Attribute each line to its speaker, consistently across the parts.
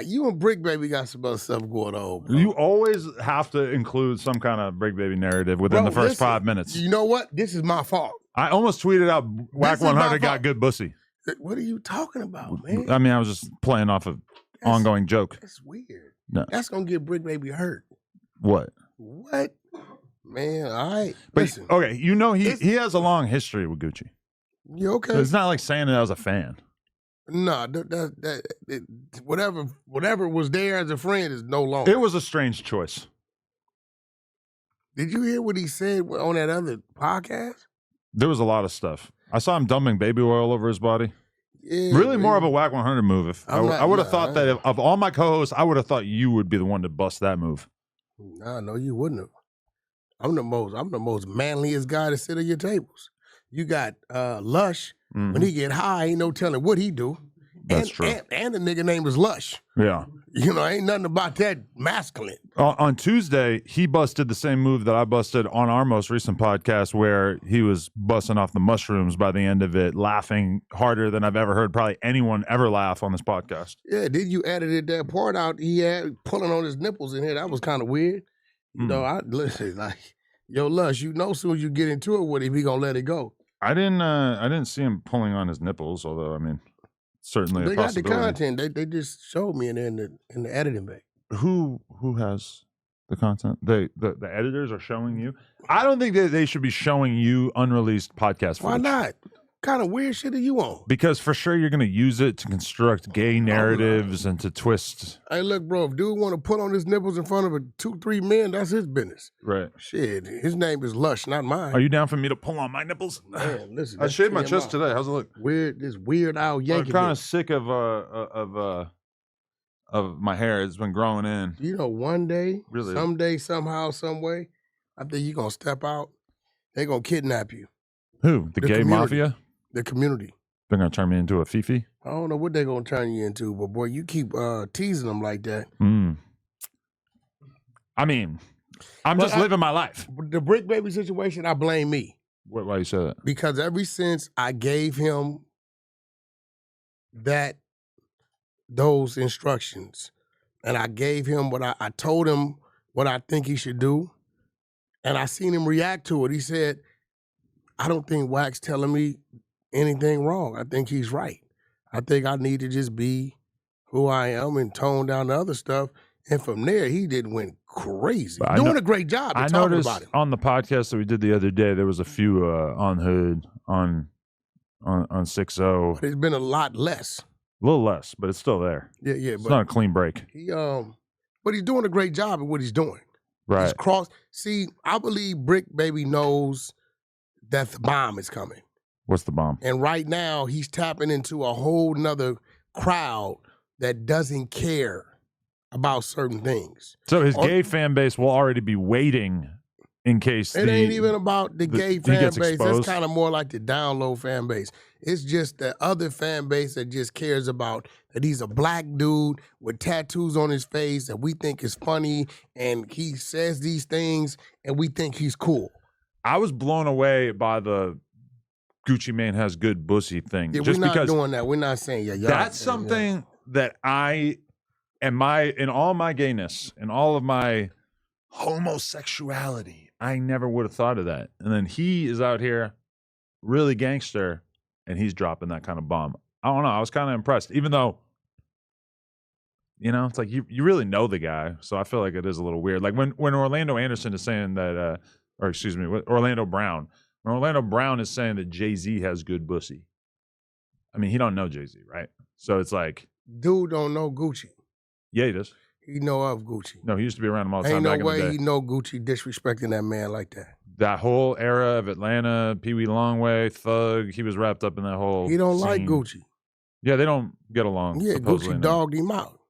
Speaker 1: You and Bricc Baby got some other stuff going on, bro.
Speaker 2: You always have to include some kind of Bricc Baby narrative within the first 5 minutes.
Speaker 1: You know what? This is my fault.
Speaker 2: I almost tweeted out Wack 100 got good pussy.
Speaker 1: What are you talking about, man?
Speaker 2: I mean, I was just playing off an ongoing joke.
Speaker 1: That's weird.
Speaker 2: No.
Speaker 1: That's going to get Bricc Baby hurt.
Speaker 2: What?
Speaker 1: What? Man, all right.
Speaker 2: But,
Speaker 1: listen.
Speaker 2: Okay, you know he has a long history with Gucci.
Speaker 1: You okay?
Speaker 2: So it's not like saying that I was a fan.
Speaker 1: No, whatever was there as a friend is no longer.
Speaker 2: It was a strange choice.
Speaker 1: Did you hear what he said on that other podcast?
Speaker 2: There was a lot of stuff. I saw him dumping baby oil over his body.
Speaker 1: Yeah,
Speaker 2: really more of a Wack 100 move. I would have thought that of all my co-hosts, I would have thought you would be the one to bust that move.
Speaker 1: No, you wouldn't have. I'm the most manliest guy to sit at your tables. You got Lush. Mm-hmm. When he get high, ain't no telling what he do.
Speaker 2: That's true.
Speaker 1: And the nigga name is Lush.
Speaker 2: Yeah.
Speaker 1: You know, ain't nothing about that masculine.
Speaker 2: On Tuesday, he busted the same move that I busted on our most recent podcast where he was busting off the mushrooms by the end of it, laughing harder than I've ever heard probably anyone ever laugh on this podcast.
Speaker 1: Yeah, did you edited that part out he had pulling on his nipples in here? That was kind of weird. You know, I listen, like, yo, Lush, you know, soon as you get into it with him, he gonna let it go.
Speaker 2: I didn't see him pulling on his nipples, although I mean, certainly
Speaker 1: they
Speaker 2: a possibility.
Speaker 1: Got the content. They just showed me in the editing bay.
Speaker 2: Who has the content? The editors are showing you. I don't think that they should be showing you unreleased podcast footage.
Speaker 1: Why not? What kind of weird shit are you on?
Speaker 2: Because for sure you're going to use it to construct gay narratives and to twist.
Speaker 1: Hey, look, bro, if dude want to put on his nipples in front of 2-3 men, that's his business.
Speaker 2: Right.
Speaker 1: Shit, his name is Lush, not mine.
Speaker 2: Are you down for me to pull on my nipples?
Speaker 1: Man, listen.
Speaker 2: I shaved my chest today. How's it look?
Speaker 1: Weird, this weird owl Yankee.
Speaker 2: I'm kind of sick of my hair. It's been growing in.
Speaker 1: You know, one day,
Speaker 2: really?
Speaker 1: Someday, somehow, some way, I think you're going to step out. They're going to kidnap you.
Speaker 2: Who? The gay
Speaker 1: community.
Speaker 2: mafia?
Speaker 1: The community.
Speaker 2: They're going to turn me into a fifi?
Speaker 1: I don't know what they're going to turn you into, but boy, you keep teasing them like that.
Speaker 2: I mean, I'm just living my life.
Speaker 1: The Bricc Baby situation, I blame me.
Speaker 2: Why you say that?
Speaker 1: Because ever since I gave him those instructions, and I gave him what I told him what I think he should do, and I seen him react to it. He said, I don't think Wack's telling me anything wrong. I think he's right. I think I need to just be who I am and tone down the other stuff. And from there, he went crazy. Doing a great job of talking about it.
Speaker 2: On the podcast that we did the other day, there was a few on Hood, on 6-0.
Speaker 1: It's been a lot less.
Speaker 2: A little less, but it's still there.
Speaker 1: Yeah.
Speaker 2: It's not a clean break.
Speaker 1: But he's doing a great job at what he's doing.
Speaker 2: Right.
Speaker 1: See, I believe Bricc Baby knows that the bomb is coming.
Speaker 2: What's the bomb?
Speaker 1: And right now, he's tapping into a whole nother crowd that doesn't care about certain things.
Speaker 2: So his gay fan base will already be waiting in case
Speaker 1: it ain't even about the gay fan base.
Speaker 2: Exposed.
Speaker 1: It's kind of more like the download fan base. It's just the other fan base that just cares about that he's a black dude with tattoos on his face that we think is funny, and he says these things, and we think he's cool.
Speaker 2: I was blown away by the Gucci Mane has good pussy thing.
Speaker 1: Yeah,
Speaker 2: just
Speaker 1: we're not
Speaker 2: because
Speaker 1: doing that. We're not saying
Speaker 2: that's something that I in all my gayness and all of my homosexuality, I never would have thought of that. And then he is out here really gangster and he's dropping that kind of bomb. I don't know. I was kind of impressed, even though, you know, it's like you really know the guy. So I feel like it is a little weird. Like when Orlando Anderson is saying that, or excuse me, Orlando Brown. When Orlando Brown is saying that Jay-Z has good pussy. I mean, he don't know Jay-Z, right? So it's like,
Speaker 1: dude don't know Gucci.
Speaker 2: Yeah, he does.
Speaker 1: He know of Gucci.
Speaker 2: No, he used to be around him all the time.
Speaker 1: Ain't no way he know Gucci disrespecting that man like that.
Speaker 2: That whole era of Atlanta, Pee Wee Longway, Thug, he was wrapped up in that whole
Speaker 1: He don't
Speaker 2: scene.
Speaker 1: like Gucci.
Speaker 2: Yeah, they don't get along.
Speaker 1: Yeah, Gucci dogged him out.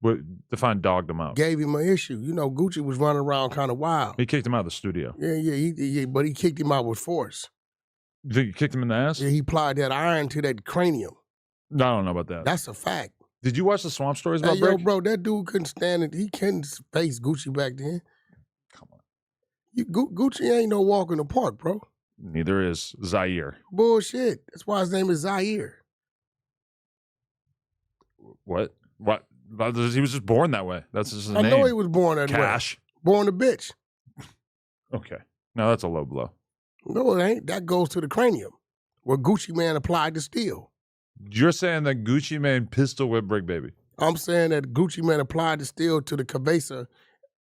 Speaker 2: What define dogged him out?
Speaker 1: Gave him an issue. You know, Gucci was running around kind of wild.
Speaker 2: He kicked him out of the studio.
Speaker 1: Yeah, but he kicked him out with force.
Speaker 2: You think he kicked him in the ass?
Speaker 1: Yeah, he applied that iron to that cranium.
Speaker 2: No, I don't know about that.
Speaker 1: That's a fact.
Speaker 2: Did you watch the Swamp Stories about Bricc?
Speaker 1: Yo, bro, that dude couldn't stand it. He couldn't face Gucci back then.
Speaker 2: Come on.
Speaker 1: Gucci ain't no walk in the park, bro.
Speaker 2: Neither is Zaire.
Speaker 1: Bullshit. That's why his name is Zaire.
Speaker 2: What? He was just born that way. That's just his
Speaker 1: I
Speaker 2: name.
Speaker 1: know he was born that
Speaker 2: Cash.
Speaker 1: way. Born a bitch.
Speaker 2: Okay. No, that's a low blow.
Speaker 1: No, it ain't. That goes to the cranium, where Gucci Man applied the steel.
Speaker 2: You're saying that Gucci Mane pistol whipped Bricc Baby.
Speaker 1: I'm saying that Gucci Man applied the steel to the cabeza,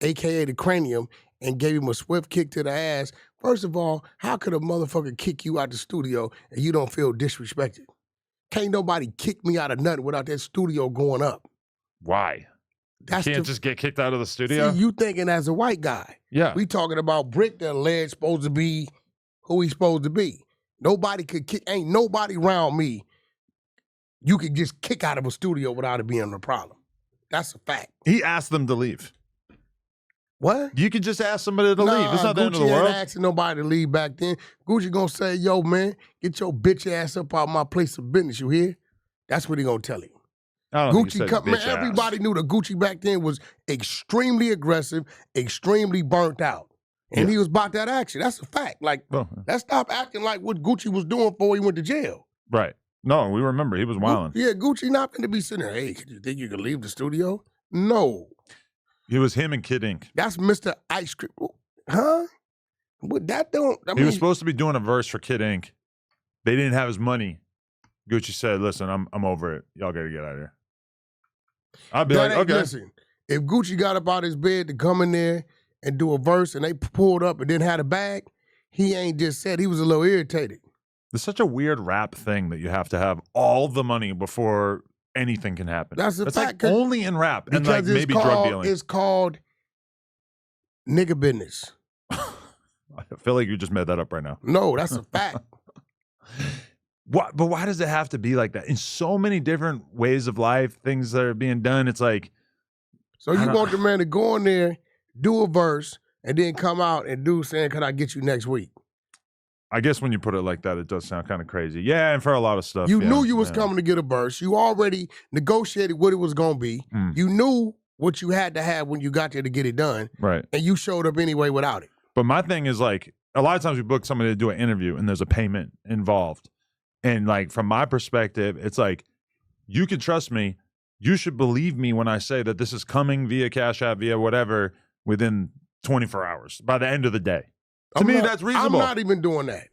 Speaker 1: a.k.a. the cranium, and gave him a swift kick to the ass. First of all, how could a motherfucker kick you out the studio and you don't feel disrespected? Can't nobody kick me out of nothing without that studio going up.
Speaker 2: Why?
Speaker 1: That's
Speaker 2: You can't just get kicked out of the studio?
Speaker 1: See, you thinking as a white guy.
Speaker 2: Yeah.
Speaker 1: We talking about Bricc that alleged supposed to be who he's supposed to be. Nobody could kick, ain't nobody around me you could just kick out of a studio without it being a problem. That's a fact.
Speaker 2: He asked them to leave.
Speaker 1: What?
Speaker 2: You could just ask somebody to leave. It's not the end of the
Speaker 1: Gucci
Speaker 2: world.
Speaker 1: ain't asking nobody to leave back then. Gucci gonna say, yo, man, get your bitch ass up out my place of business, you hear? That's what he gonna tell him.
Speaker 2: I don't think he
Speaker 1: Gucci,
Speaker 2: said
Speaker 1: man,
Speaker 2: bitch
Speaker 1: everybody
Speaker 2: ass.
Speaker 1: knew that Gucci back then was extremely aggressive, extremely burnt out. And he was about that action. That's a fact. Like, let's stop acting like what Gucci was doing before he went to jail.
Speaker 2: Right. No, we remember. He was wilding.
Speaker 1: Yeah, Gucci not going to be sitting there, hey, you think you can leave the studio? No.
Speaker 2: It was him and Kid Ink.
Speaker 1: That's Mr. Ice Cream. Huh? But that don't,
Speaker 2: he was supposed to be doing a verse for Kid Ink. They didn't have his money. Gucci said, listen, I'm over it. Y'all got to get out of here. I'd be like, okay.
Speaker 1: Listen, if Gucci got up out his bed to come in there and do a verse and they pulled up and didn't have a bag, he ain't just said, he was a little irritated.
Speaker 2: There's such a weird rap thing that you have to have all the money before anything can happen.
Speaker 1: That's a fact.
Speaker 2: Like only in rap and like maybe drug dealing.
Speaker 1: It's called nigga business.
Speaker 2: I feel like you just made that up right now.
Speaker 1: No, that's a fact.
Speaker 2: What? But why does it have to be like that? In so many different ways of life, things that are being done, it's like.
Speaker 1: So you want the man to go in there, do a verse, and then come out and do saying, can I get you next week?
Speaker 2: I guess when you put it like that, it does sound kind of crazy. Yeah, and for a lot of stuff.
Speaker 1: You knew you was coming to get a verse. You already negotiated what it was going to be. You knew what you had to have when you got there to get it done.
Speaker 2: Right.
Speaker 1: And you showed up anyway without it.
Speaker 2: But my thing is like, a lot of times we book somebody to do an interview and there's a payment involved. And like, from my perspective, it's like, you can trust me. You should believe me when I say that this is coming via Cash App, via whatever, within 24 hours, by the end of the day. To me, that's reasonable.
Speaker 1: I'm not even doing that.